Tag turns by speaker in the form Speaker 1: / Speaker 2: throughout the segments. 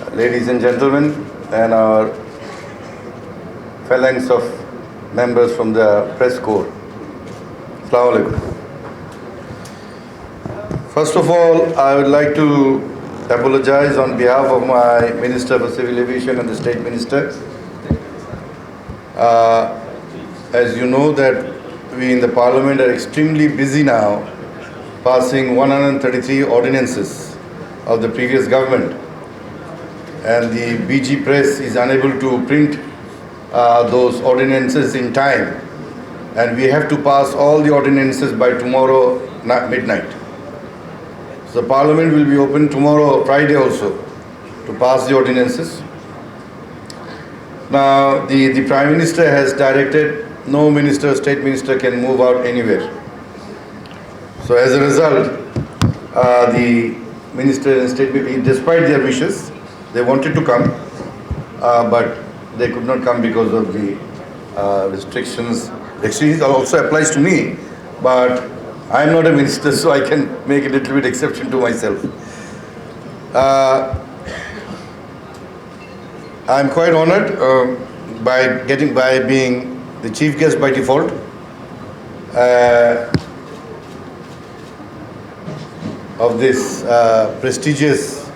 Speaker 1: ladies and gentlemen, and our phalanx of members from the press corps. Assalamu alaikum. First of all, I would like to apologize on behalf of my Minister for Civil Aviation and the State Minister. As you know that we in the Parliament are extremely busy now passing 133 ordinances of the previous government, and the BG press is unable to print those ordinances in time, and we have to pass all the ordinances by tomorrow midnight. So Parliament will be open tomorrow, Friday also, to pass the ordinances. Now the Prime Minister has directed no minister, state minister can move out anywhere. So as a result, the minister and state, despite their wishes, they wanted to come, but they could not come because of the restrictions. Restrictions also applies to me, but I am not a minister, so I can make a little bit exception to myself. I am quite honored by being the chief guest by default. Of this prestigious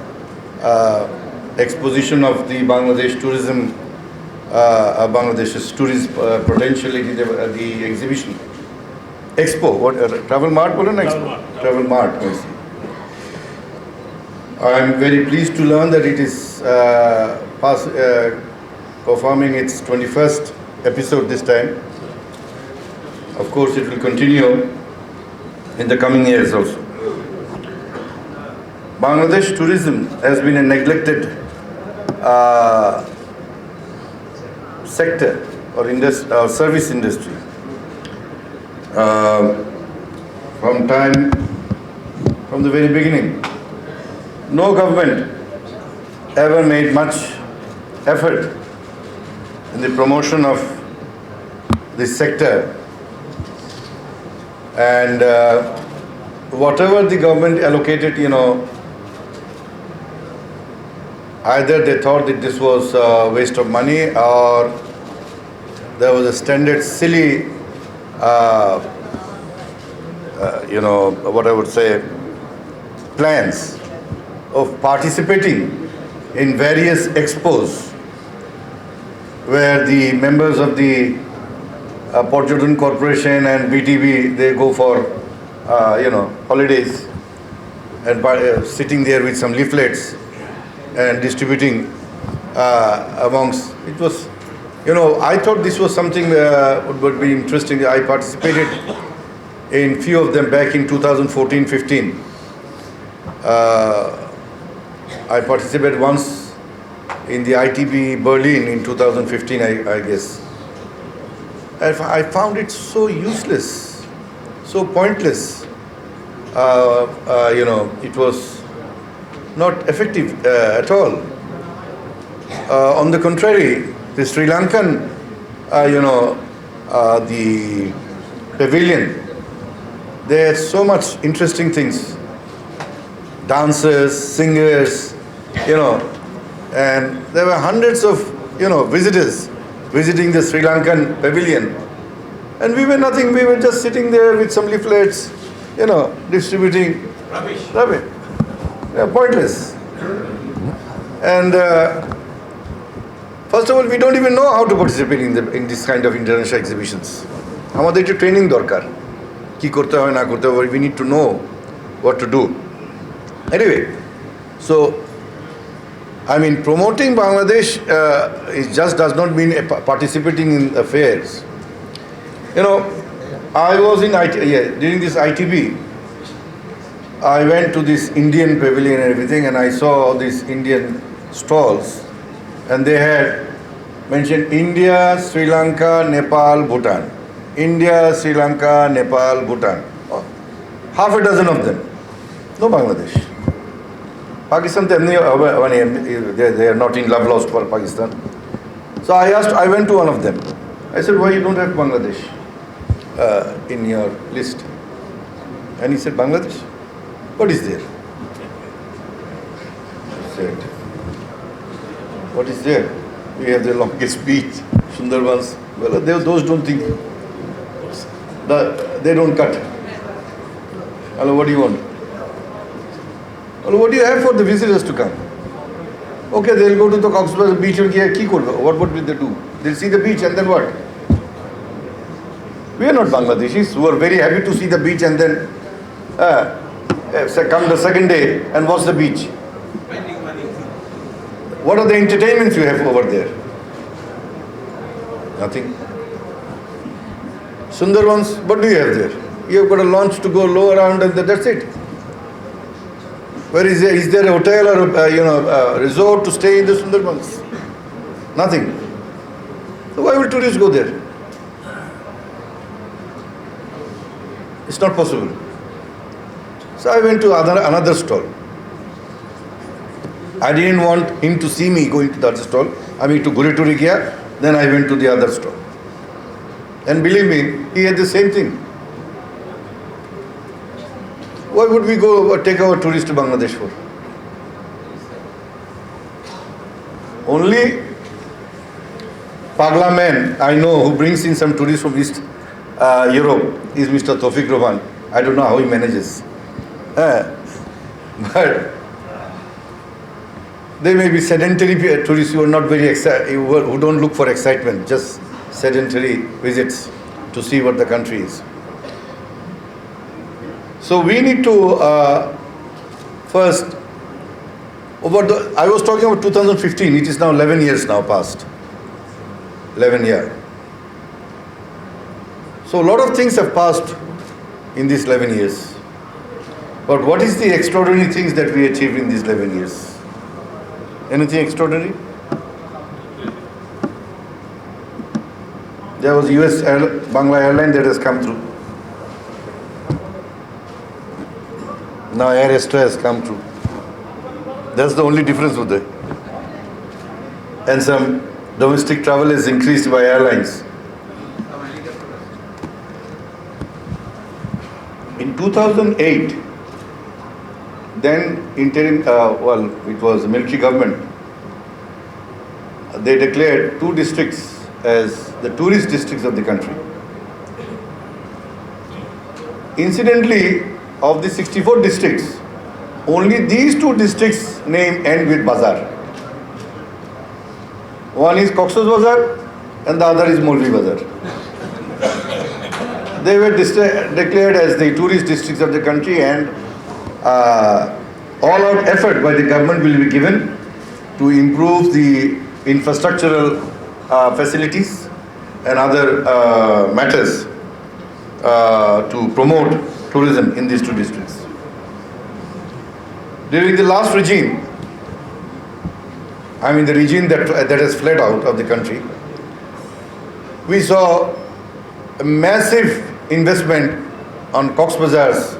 Speaker 1: exposition of the Bangladesh tourism, Bangladesh's tourist potential in the exhibition. Expo, what, Travel Mart? Travel Mart. I am very pleased to learn that it is performing its 21st episode this time. Of course, it will continue in the coming years also. Bangladesh tourism has been a neglected sector or service industry from the very beginning. No government ever made much effort in the promotion of this sector, and whatever the government allocated, either they thought that this was a waste of money, or there was a standard silly, what I would say, plans of participating in various expos where the members of the Port Jordan Corporation and BTB, they go for, holidays and sitting there with some leaflets and distributing amongst. It was, I thought this was something would be interesting. I participated in few of them back in 2014-15. I participated once in the ITB Berlin in 2015, I guess. I found it so useless, so pointless. It was not effective at all. On the contrary, the Sri Lankan, the pavilion, they had so much interesting things. Dancers, singers, and there were hundreds of, visitors visiting the Sri Lankan pavilion. And we were nothing, we were just sitting there with some leaflets, distributing rubbish. Yeah, pointless. And first of all, we don't even know how to participate in this kind of international exhibitions. আমাদের একটু training দরকার, কি করতে হবে না করতে হবে, we need to know what to do. Anyway, so promoting Bangladesh it just does not mean participating in affairs. I was in during this ITB. I went to this Indian pavilion and everything, and I saw these Indian stalls, and they had mentioned India, Sri Lanka, Nepal, Bhutan. India, Sri Lanka, Nepal, Bhutan. Half a dozen of them. No Bangladesh. Pakistan, they are not in love lost for Pakistan. So I went to one of them. I said, why you don't have Bangladesh in your list? And he said, Bangladesh? What is there? I said, What is there? We have the longest beach, Sundarbans. Well, those don't think. They don't cut. Hello, what do you want? Hello, what do you have for the visitors to come? Okay, they'll go to the Cox's beach and what would they do? They'll see the beach and then what? We are not Bangladeshis who are very happy to see the beach and then come the second day and watch the beach. What are the entertainments you have over there? Nothing. Sundarbans, what do you have there? You have got a launch to go low around and that's it. Where is there? Is there a hotel or a resort to stay in the Sundarbans? Nothing. So why will tourists go there? It's not possible. So I went to another stall. I didn't want him to see me going to the other stall. I mean to Gurituri Gaya, then I went to the other stall. And believe me, he had the same thing. Why would we go take our tourists to Bangladesh for? Only Pagla man I know who brings in some tourists from East Europe is Mr. Tawfiq Rahman. I don't know how he manages. But they may be sedentary tourists who are not very who don't look for excitement, just sedentary visits to see what the country is. So we need to first, I was talking about 2015, it is now 11 years now past. 11 years. So a lot of things have passed in these 11 years. But what is the extraordinary things that we achieved in these 11 years? Anything extraordinary? There was US Bangla airline that has come through. Now Air Extra has come through. That's the only difference with it. And some domestic travel is increased by airlines. In 2008, then interim, it was military government. They declared 2 districts as the tourist districts of the country. Incidentally, of the 64 districts, only these 2 districts name end with Bazar. One is Cox's Bazar and the other is Molvi Bazar. They were declared as the tourist districts of the country, and all-out effort by the government will be given to improve the infrastructural facilities and other matters to promote tourism in these 2 districts. During the last regime, I mean the regime that has fled out of the country, we saw a massive investment on Cox's Bazar's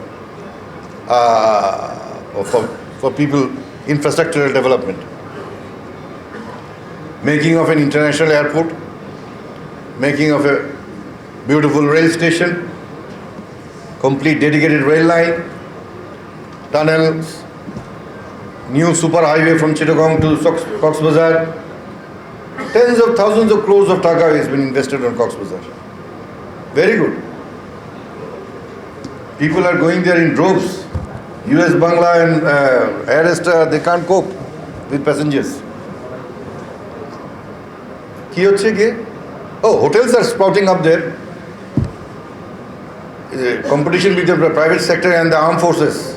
Speaker 1: for people, infrastructural development. Making of an international airport, making of a beautiful rail station, complete dedicated rail line, tunnels, new super highway from Chittagong to Cox's Bazar. Tens of thousands of crores of taka has been invested on Cox's Bazar. Very good. People are going there in droves. US Bangla and Air Extra, they can't cope with passengers. Oh, hotels are sprouting up there. Competition between the private sector and the armed forces.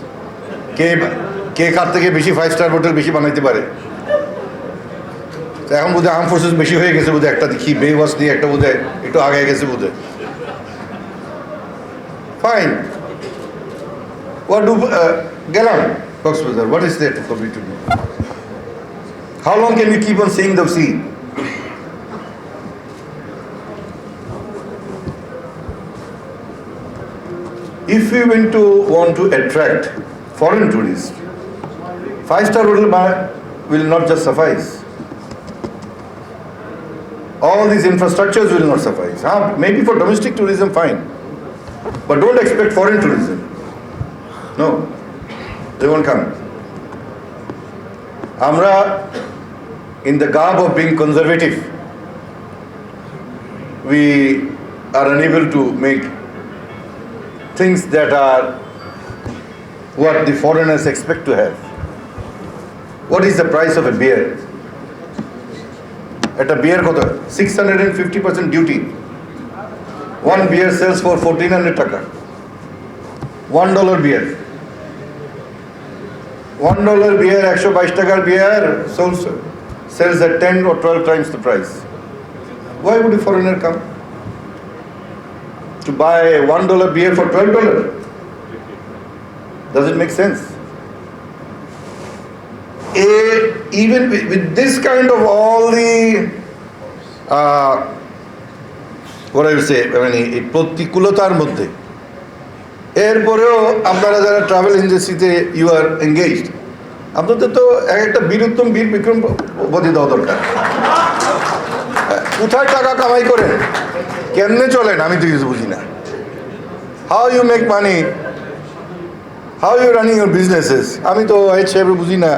Speaker 1: কে কার থেকে বেশি 5-star hotel বেশি বানাইতে পারে। এখন বোধহয় arm forces বেশি হয়ে গেছে, বোধহয় একটা দেখি বেওয়াস দিয়ে একটা বোধহয় একটু আগে গেছে বোধহয়। Fine. What do গেলাম Cox's Bazar? What is there for me to do? How long can we keep on seeing the sea? If we want to attract foreign tourists, 5-star hotel will not just suffice. All these infrastructures will not suffice. Maybe for domestic tourism, fine. But don't expect foreign tourism. No, they won't come. Amra, in the garb of being conservative, we are unable to make things that are what the foreigners expect to have. What is the price of a beer? At a beer, 650% duty. One beer sells for 1400 taka. $1 beer. $1 beer, 122 takar beer sells at 10 or 12 times the price. Why would a foreigner come to buy $1 beer for $12? Does it make sense? Even with this kind of all the what I would say, I mean, এই প্রতিকূলতার মধ্যে এরপরেও আপনারা যারা travel ইন্ডাস্ট্রিতে you R engaged, আপনাদের তো একটা বীরুত্তম বীর বিক্রম বদি দেওয়া দরকার। কোথায় টাকা কামাই করেন, কেমনে চলেন, আমি তো কিছু বুঝি না। How you make money, how you running your businesses, আমি তো এই সাহেব বুঝি না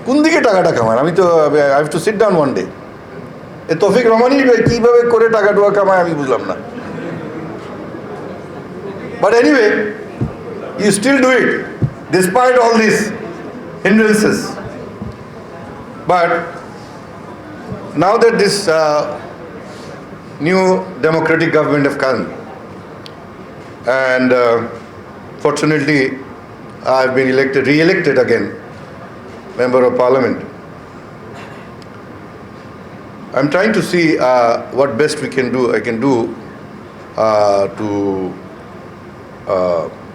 Speaker 1: কোন দিকে টাকাটা কামান। আমি তো I have to sit down one day. এ তৌফিক রহমানই কীভাবে করে টাকা টুকা কামায় আমি বুঝলাম না। But anyway, you still do it despite all these hindrances. But now that this new democratic government have come, and fortunately I've been re-elected again, member of parliament, I'm trying to see what best I can do to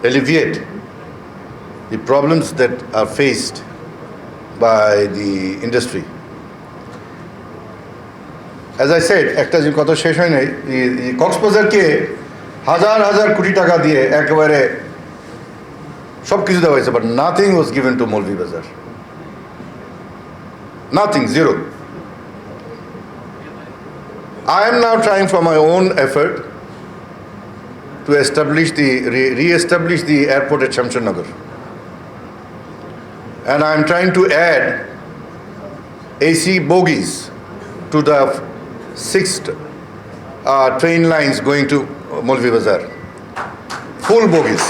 Speaker 1: alleviate the problems that are faced by the industry. As I said, একটা যে কথা শেষ হয় নাই, কক্সবাজারকে হাজার হাজার কোটি টাকা দিয়ে একেবারে সব কিছু দেওয়া হয়েছে, but nothing was given to Molvi Bazar. Nothing, zero. I am now trying for my own effort to re-establish the airport at Shamsharnagar. And I am trying to add AC bogies to the 6 train lines going to Molvi Bazar. Full bogies,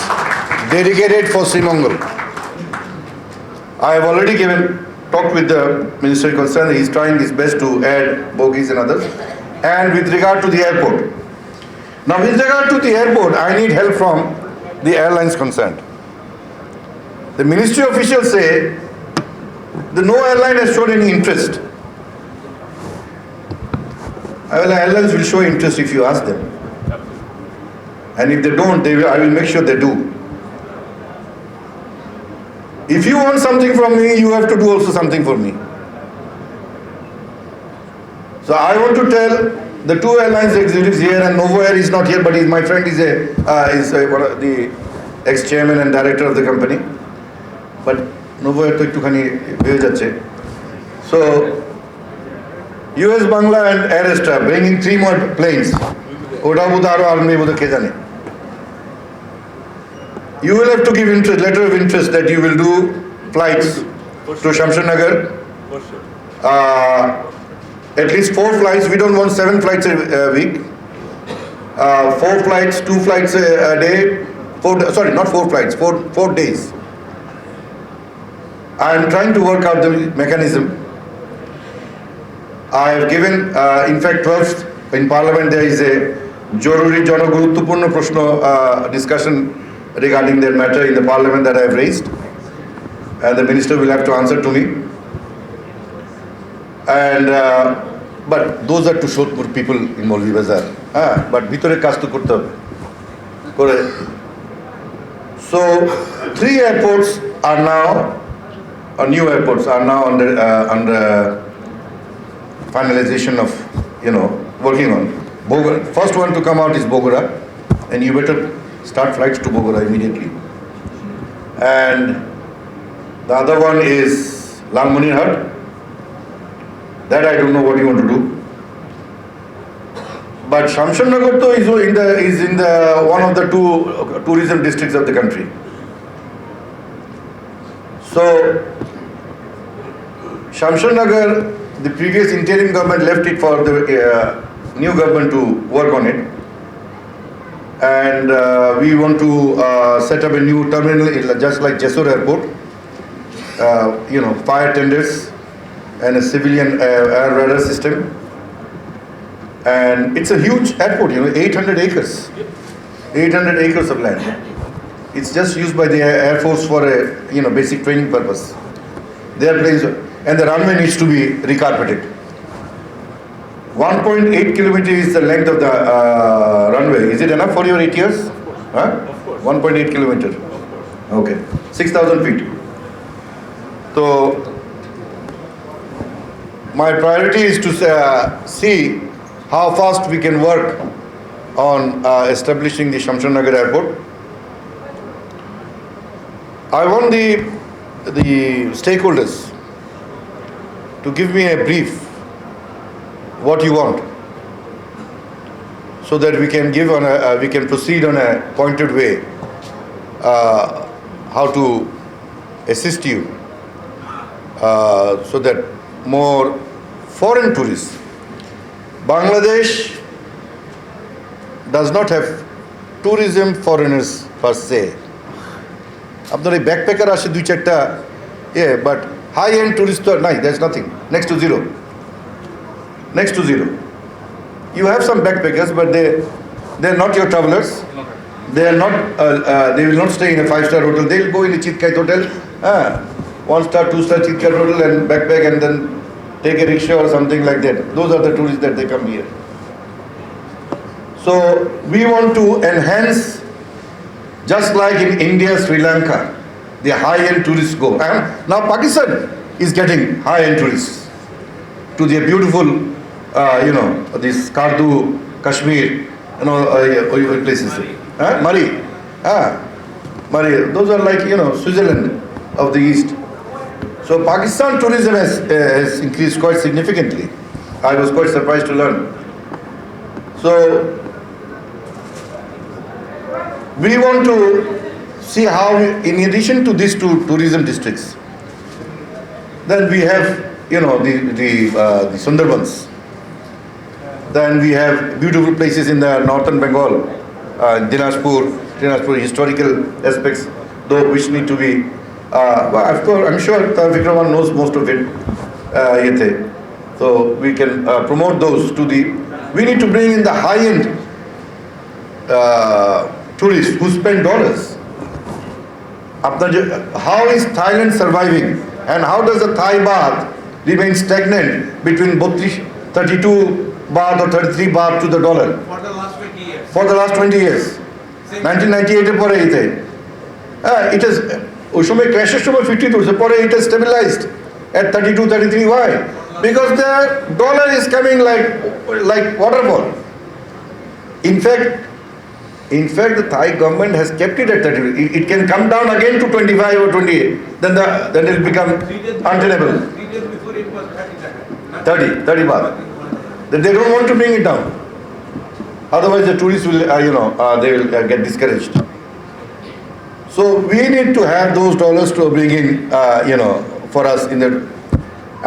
Speaker 1: dedicated for Srimangal. I have already talked with the minister concerned. He is trying his best to add bogies and others. And with regard to the airport, now with regard to the airport, I need help from the airlines concerned. The ministry officials say that no airline has shown any interest. Airlines will show interest if you ask them. And if they don't, I will make sure they do. If you want something from me, you have to do also something for me. So I want to tell the two airlines executives here, and Novo Air is not here, but my friend is one of the ex-chairman and director of the company. But Novo Air to ektukhani behe jacche. So US Bangla and Air Extra bringing 3 more planes. Ota bodha aro army bodha ke jane. You will have to give letter of interest that you will do flights to Shamsharnagar. At least 4 flights. We don't want 7 flights a week. 4 flights, 2 flights a day. 4 days. I am trying to work out the mechanism. I have given, in fact, 12th in Parliament there is a Joruri Jonoguruttupurno Proshno discussion regarding that matter in the Parliament that I have raised, and the minister will have to answer to me. And but those are to Shodhpur people in Molvi Bazar. But bhitore kaজ তো করতে হবে করে. So 3 airports are now, new airports are now under finalization of, working on. First one to come out is Bogora, and you better start flights to Bogora immediately. And the other one is Lalmonirhat. That I don't know what you want to do. But Shamsharnagar is in the one of the 2 tourism districts of the country. So Shamsharnagar the previous interim government left it for the new government to work on it. And we want to set up a new terminal, just like Jessore Airport. Fire tenders and a civilian air radar system. And it's a huge airport, 800 acres. 800 acres of land. It's just used by the Air Force for a basic training purpose. Their planes, and the runway needs to be recarpeted. 1.8 kilometers is the length of the runway. Is it enough for your 8 years? Huh? 1.8 kilometers. Okay. 6,000 feet. So, my priority is to see how fast we can work on establishing the Shamsharnagar airport. I want the stakeholders to give me a brief what you want, so that we can we can proceed on a pointed way how to assist you, so that more foreign tourists. Bangladesh does not have tourism foreigners per se. আপনার এই backpacker আসে দুই চারটা, but high-end tourists, there's nothing. Next to zero. Next to zero. You have some backpackers, but they're not your travelers. They are not. They will not stay in a 5-star hotel. They'll go in a Chitkait hotel, 1-star, 2-star Chitkait hotel, and backpack, and then take a rickshaw or something like that. Those are the tourists that they come here. So we want to enhance, just like in India, Sri Lanka, the high-end tourists go. And now Pakistan is getting high-end tourists to their beautiful, this Kardu, Kashmir, places. Murray. Murray. Those are like, Switzerland of the East. So Pakistan tourism has increased quite significantly. I was quite surprised to learn. So we want to see how, in addition to these two tourism districts, then we have, the Sundarbans. Then we have beautiful places in the northern Bengal, Dinajpur, historical aspects, though which need to be. Of course, I'm sure Vikraman knows most of it. So we can promote those to the. We need to bring in the high-end tourists who spend dollars. How is Thailand surviving, and how does the Thai baht remain stagnant between 32 baht or 33 baht to the dollar?
Speaker 2: For the last 20 years.
Speaker 1: For the last 20 years. 1998 পরে it has ওই সময় ক্র্যাশের সময় 52 পরে it has stabilized at 32 33. Why? Because the dollar is coming like waterfall. In fact, the Thai government has kept it at 30. It can come down again to 25 or 28. Then it will become untenable.
Speaker 2: 3 days before it was 30
Speaker 1: baht. They don't want to bring it down. Otherwise, the tourists will, they will get discouraged. So we need to have those dollars to bring in, for us in the.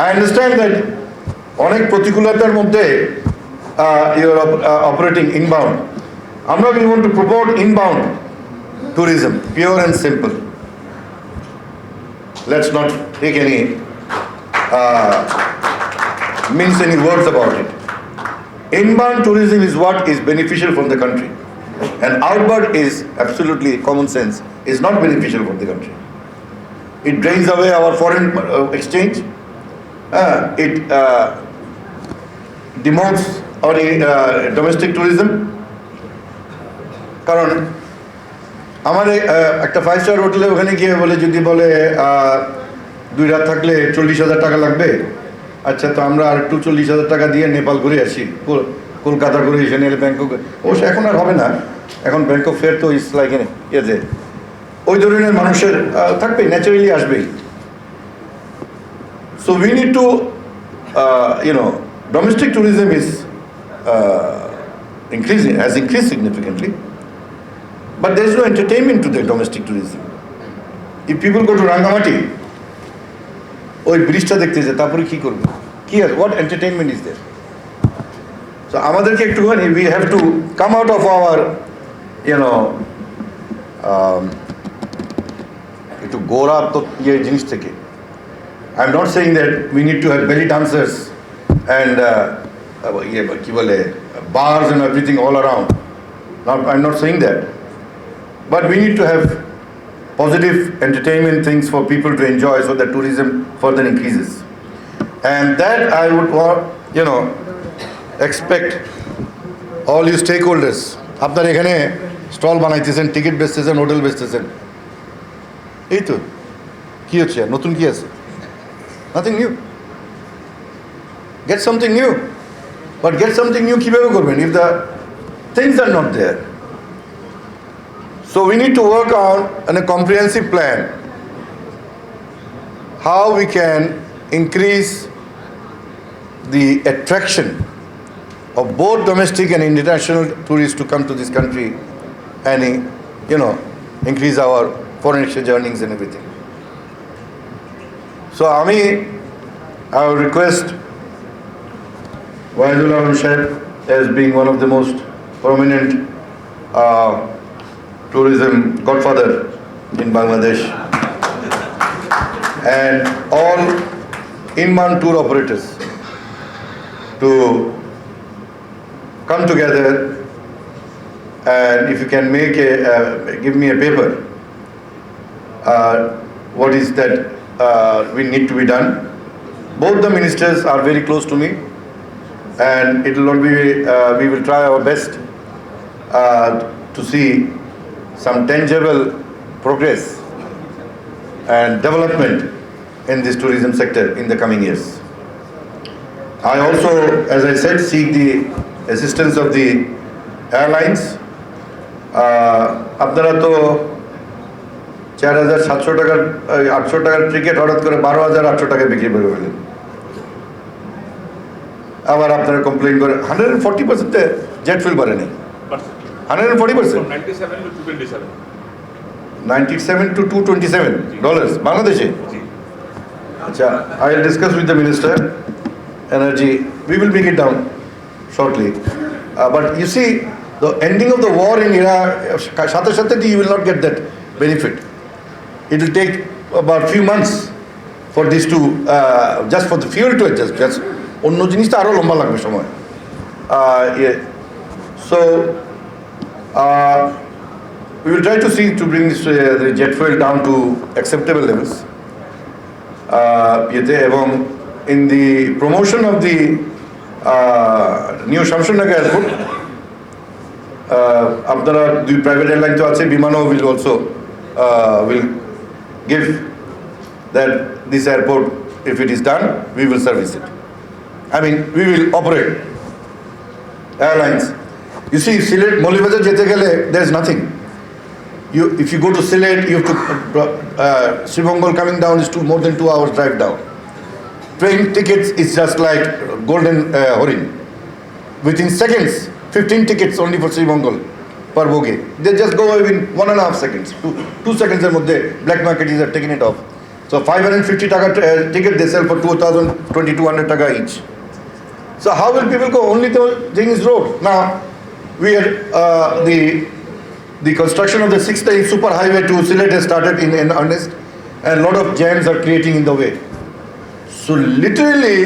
Speaker 1: I understand that অনেক প্রতিকূলতার মধ্যে you are operating inbound. We want to promote inbound tourism, pure and simple. Let's not take any mince any words about it. Inbound tourism is what is beneficial for the country, and outbound is absolutely common sense, is not beneficial for the country. It drains away our foreign exchange. It demotes our domestic tourism. কারণ আমার একটা 5-star হোটেলে ওখানে গিয়ে বলে যদি বলে 2 রাত থাকলে 40,000 টাকা লাগবে, আচ্ছা তো আমরা আর একটু 40,000 টাকা দিয়ে নেপাল ঘুরে আসি, কলকাতা ঘুরে এসে নিলে ব্যাংকক, অবশ্য এখন আর হবে না, এখন ব্যাংকক ফের তো ইস লাইক যে ওই ধরনের মানুষের থাকবে, ন্যাচারালি আসবেই। So we need to domestic tourism is has increased significantly. But there is no entertainment to the domestic tourism. If people go to Rangamati, ওই ব্রিজটা দেখতে যায়, তারপরে কি করবে? What entertainment is there? So আমাদেরকে একটুখানি we have to come out of our, একটু গোড়া তো জিনিস থেকে. I'm not saying that we need to have belly dancers and কি বলে bars and everything all around. I'm not saying that. But we need to have positive entertainment things for people to enjoy so that tourism further increases. And that I would want, expect all you stakeholders. আপনার এখানে stall বানাইতেছেন, ticket বেচতেছেন, hotel বেচতেছেন, এই তো কি হচ্ছে, নতুন কি আছে? Nothing new. Get something new. But get something new কিভাবে করবেন if the things are not there? So we need to work on a comprehensive plan how we can increase the attraction of both domestic and international tourists to come to this country and increase our foreign exchange earnings and everything. So I would request Wahidul Alam Sheikh as being one of the most prominent tourism godfather in Bangladesh, and all Inman tour operators to come together, and if you can give me a paper, what is that we need to be done. Both the ministers are very close to me, and it will not be, we will try our best to see some tangible progress and development in this tourism sector in the coming years. I also, as I said, seek the assistance of the airlines. আপনারা তো 4,700 টাকার 800 টাকার ticket হঠাৎ করে 12,800 টাকায় বিক্রি করে ফেলেন। আবার আপনারা কমপ্লেইন করে 140% জেট ফুয়েল বাড়েনি। 140%? 97 to 227 dollars Bangladeshi. Acha, I will discuss with the Minister Energy. We will bring it down shortly. But you see, the ending of the war in Iraq, you will not get that benefit. It will take about few months for this to just for the fuel to adjust. Just অন্য জিনিসটা আরো লম্বা লাগবে সময়। So we will try to see to bring this, the jet fuel down to acceptable levels. এবং in the promotion of the new Shamshunagar airport, আপনারা দুই private airline তো আছে, বিমানও will also will give that this airport, if it is done, we will service it. I mean, we will operate airlines. You see, Sylhet, Molibazar jete gele, there is nothing. If you go to Sylhet, you have to Sribongol coming down is more than 2 hours drive down. Train tickets is just like golden horin. Within seconds, 15 tickets only for Sribongol per bogie. They just go away in 1.5 seconds. 2 seconds black markets are taking it off. So 550 taka ticket they sell for 2,200 taka each. So how will people go? Only the thing is road. Now we are the construction of the 6th super highway to Sylhet has started in earnest, and a lot of jams are creating in the way. So literally,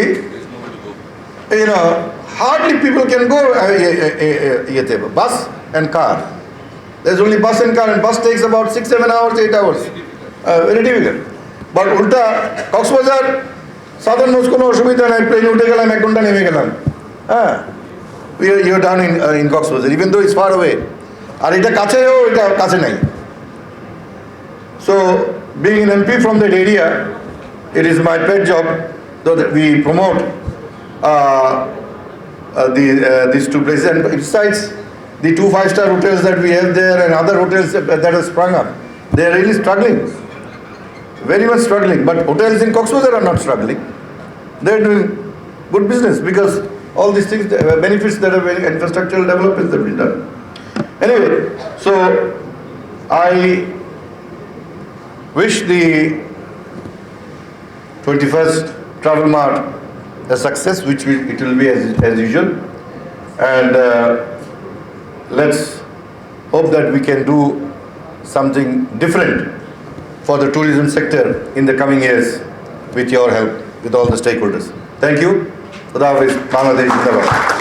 Speaker 1: hardly people can go bus and car. There's only bus and car, and bus takes about 6-7 hours, 8 hours. Very difficult. But ulta Coxbazar southern nose কোনো অসুবিধা নাই, plane উঠে গেলাম, 1 ঘন্টা নেমে গেলাম। You're down in Coxbazar, even though it's far away. আর এটা কাছেও, এটা কাছে নাই। So being an MP from that area, it is my pet job that we promote these two places. And besides the 2 5-star hotels that we have there and other hotels that have sprung up, they are really struggling, very much struggling. But hotels in Coxbazar are not struggling. They are doing good business because all these things, the benefits that are very infrastructural developments that have been done. Anyway, so I wish the 21st Travel Mart a success, which it will be as usual. And let's hope that we can do something different for the tourism sector in the coming years with your help, with all the stakeholders. Thank you. Khuda Hafiz. Bangladesh Zindabad.